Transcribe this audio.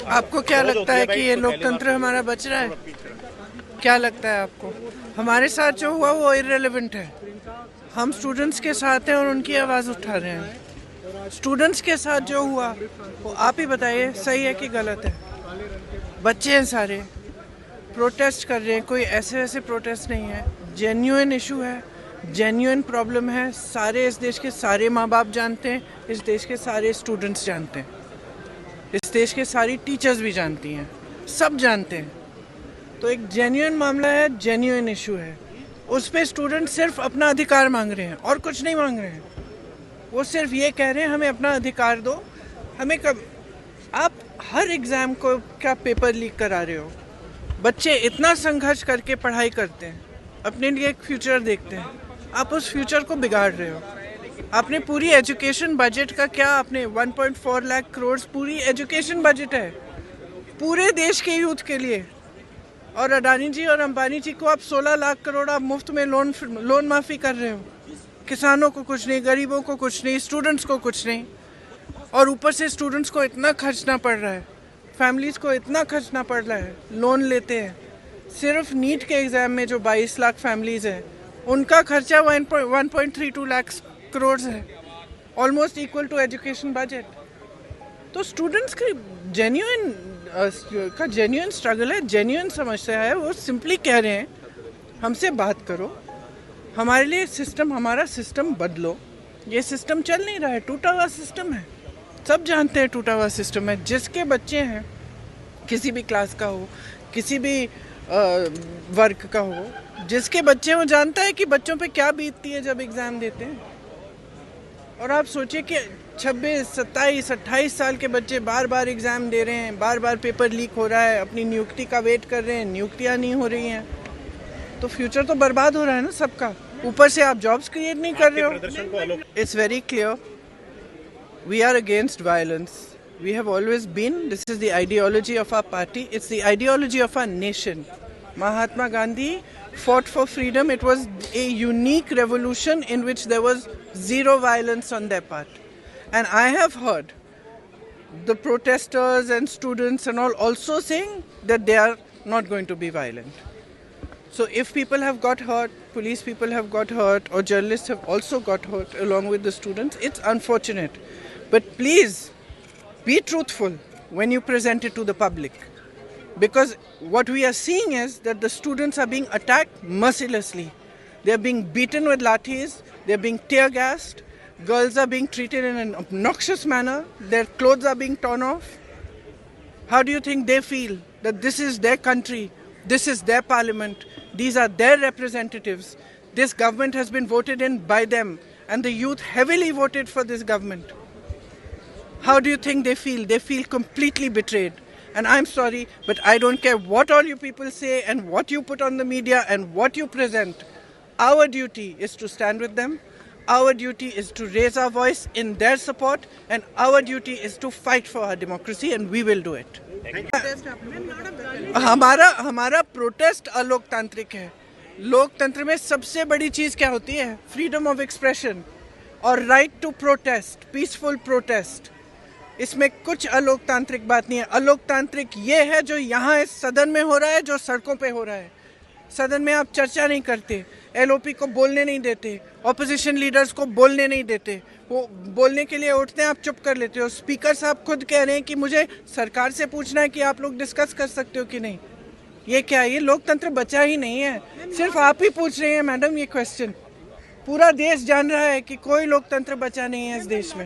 आपको क्या लगता है कि ये लोकतंत्र हमारा बच रहा है? क्या लगता है आपको? हमारे साथ जो हुआ वो इररिलेवेंट है। हम स्टूडेंट्स के साथ हैं और उनकी आवाज़ उठा रहे हैं। स्टूडेंट्स के साथ जो हुआ वो आप ही बताइए, सही है कि गलत है? बच्चे हैं सारे, प्रोटेस्ट कर रहे हैं। कोई ऐसे ऐसे प्रोटेस्ट नहीं है, जेन्युइन इशू है, जेन्युइन प्रॉब्लम है। सारे इस देश के सारे माँ बाप जानते हैं, इस देश के सारे स्टूडेंट्स जानते हैं, इस देश के सारी टीचर्स भी जानती हैं, सब जानते हैं। तो एक जेन्युइन मामला है, जेन्युइन इशू है। उस पे स्टूडेंट सिर्फ अपना अधिकार मांग रहे हैं और कुछ नहीं मांग रहे हैं। वो सिर्फ ये कह रहे हैं हमें अपना अधिकार दो। हमें कब आप हर एग्ज़ाम को क्या पेपर लीक करा रहे हो? बच्चे इतना संघर्ष करके पढ़ाई करते हैं, अपने लिए एक फ्यूचर देखते हैं, आप उस फ्यूचर को बिगाड़ रहे हो। आपने पूरी एजुकेशन बजट का क्या, आपने 1.4 लाख करोड़ पूरी एजुकेशन बजट है पूरे देश के यूथ के लिए। और अडानी जी और अंबानी जी को आप 16 लाख करोड़ आप मुफ्त में लोन माफ़ी कर रहे हो। किसानों को कुछ नहीं, गरीबों को कुछ नहीं, स्टूडेंट्स को कुछ नहीं। और ऊपर से स्टूडेंट्स को इतना खर्चना पड़ रहा है, फैमिलीज़ को इतना खर्चना पड़ रहा है, लोन लेते हैं। सिर्फ नीट के एग्ज़ाम में जो 22 लाख फैमिलीज़ हैं उनका खर्चा 1.32 लाख करोड़ है, almost equal to education budget. तो स्टूडेंट्स की जेन्युइन स्ट्रगल है, जेन्युइन समस्या है। वो सिंपली कह रहे हैं हमसे बात करो, हमारे लिए सिस्टम, हमारा सिस्टम बदलो। ये सिस्टम चल नहीं रहा है, टूटा हुआ सिस्टम है, सब जानते हैं टूटा हुआ सिस्टम है। जिसके बच्चे हैं, किसी भी क्लास का हो, किसी भी वर्ग का हो, जिसके बच्चे वो जानता है कि बच्चों पे क्या बीतती है जब एग्ज़ाम देते हैं। और आप सोचिए कि 26, 27, 28 साल के बच्चे बार बार एग्ज़ाम दे रहे हैं, बार बार पेपर लीक हो रहा है, अपनी नियुक्ति का वेट कर रहे हैं, नियुक्तियाँ नहीं हो रही हैं। तो फ्यूचर तो बर्बाद हो रहा है ना सबका। ऊपर से आप जॉब्स क्रिएट नहीं कर रहे हो। It's very clear, we are against violence. We have always been. This is the ideology of our party. It's the ideology of our nation. Mahatma Gandhi fought for freedom. It was a unique revolution in which there was zero violence on their part. And I have heard the protesters and students and all also saying that they are not going to be violent. So if people have got hurt, police people have got hurt, or journalists have also got hurt along with the students, it's unfortunate. But please, be truthful when you present it to the public, because what we are seeing is that the students are being attacked mercilessly. They are being beaten with lathis, they are being tear gassed, girls are being treated in an obnoxious manner, their clothes are being torn off. How do you think they feel that this is their country, this is their parliament, these are their representatives, this government has been voted in by them, and the youth heavily voted for this government? How do you think they feel? They feel completely betrayed. And I'm sorry, but I don't care what all you people say and what you put on the media and what you present. Our duty is to stand with them. Our duty is to raise our voice in their support, and our duty is to fight for our democracy, and we will do it. हमारा protest अलोकतांत्रिक है। लोकतंत्र में सबसे बड़ी चीज़ क्या होती है? फ्रीडम ऑफ एक्सप्रेशन और right to protest, peaceful protest. इसमें कुछ अलोकतांत्रिक बात नहीं है। अलोकतांत्रिक ये है जो यहाँ इस सदन में हो रहा है, जो सड़कों पे हो रहा है। सदन में आप चर्चा नहीं करते, एलओपी को बोलने नहीं देते, ऑपोजिशन लीडर्स को बोलने नहीं देते, वो बोलने के लिए उठते हैं, आप चुप कर लेते हो। स्पीकर साहब खुद कह रहे हैं कि मुझे सरकार से पूछना है कि आप लोग डिस्कस कर सकते हो कि नहीं। ये क्या है? ये लोकतंत्र बचा ही नहीं है। सिर्फ आप ही पूछ रहे हैं मैडम ये क्वेश्चन। पूरा देश जान रहा है कि कोई लोकतंत्र बचा नहीं है इस देश में।